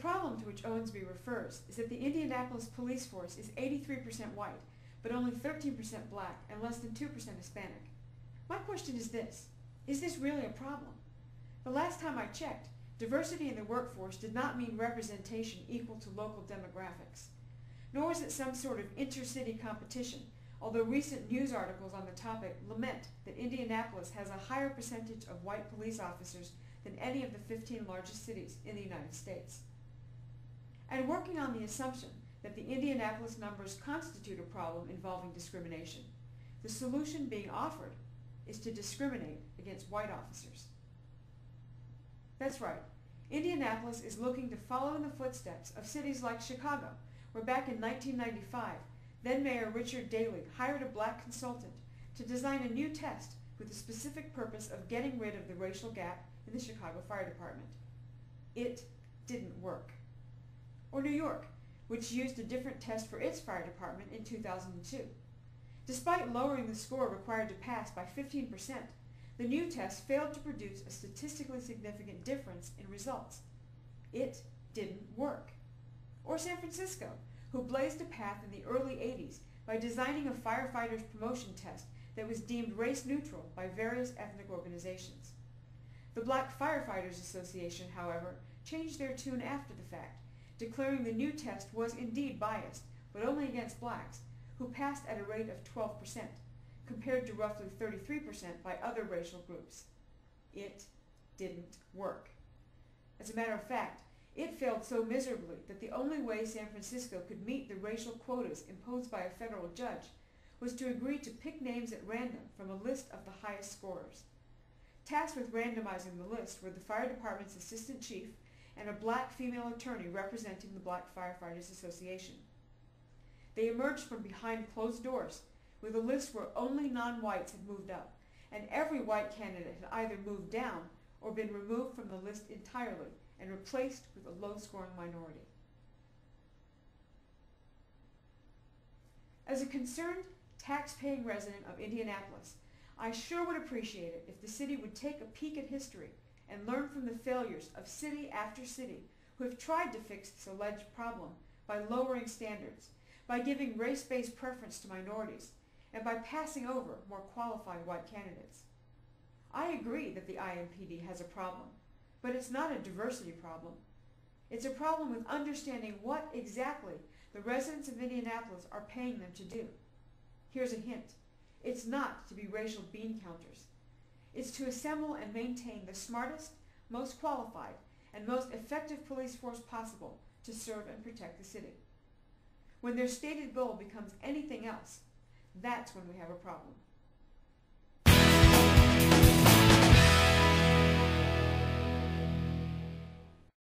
problem to which Owensby refers is that the Indianapolis police force is 83% white, but only 13% black and less than 2% Hispanic. My question is this really a problem? The last time I checked, diversity in the workforce did not mean representation equal to local demographics. Nor is it some sort of intercity competition, although recent news articles on the topic lament that Indianapolis has a higher percentage of white police officers than any of the 15 largest cities in the United States. And working on the assumption that the Indianapolis numbers constitute a problem involving discrimination, the solution being offered is to discriminate against white officers. That's right. Indianapolis is looking to follow in the footsteps of cities like Chicago, where back in 1995, then-Mayor Richard Daley hired a black consultant to design a new test with the specific purpose of getting rid of the racial gap in the Chicago Fire Department. It didn't work. Or New York, which used a different test for its fire department in 2002. Despite lowering the score required to pass by 15%, the new test failed to produce a statistically significant difference in results. It didn't work. Or San Francisco, who blazed a path in the early 80s by designing a firefighter's promotion test that was deemed race-neutral by various ethnic organizations. The Black Firefighters Association, however, changed their tune after the fact, declaring the new test was indeed biased, but only against blacks, who passed at a rate of 12%, compared to roughly 33% by other racial groups. It didn't work. As a matter of fact, it failed so miserably that the only way San Francisco could meet the racial quotas imposed by a federal judge was to agree to pick names at random from a list of the highest scorers. Tasked with randomizing the list were the fire department's assistant chief and a black female attorney representing the Black Firefighters Association. They emerged from behind closed doors with a list where only non-whites had moved up, and every white candidate had either moved down or been removed from the list entirely and replaced with a low-scoring minority. As a concerned, tax-paying resident of Indianapolis, I sure would appreciate it if the city would take a peek at history and learn from the failures of city after city who have tried to fix this alleged problem by lowering standards, by giving race-based preference to minorities, and by passing over more qualified white candidates. I agree that the IMPD has a problem, but it's not a diversity problem. It's a problem with understanding what exactly the residents of Indianapolis are paying them to do. Here's a hint. It's not to be racial bean counters. It's to assemble and maintain the smartest, most qualified, and most effective police force possible to serve and protect the city. When their stated goal becomes anything else, that's when we have a problem.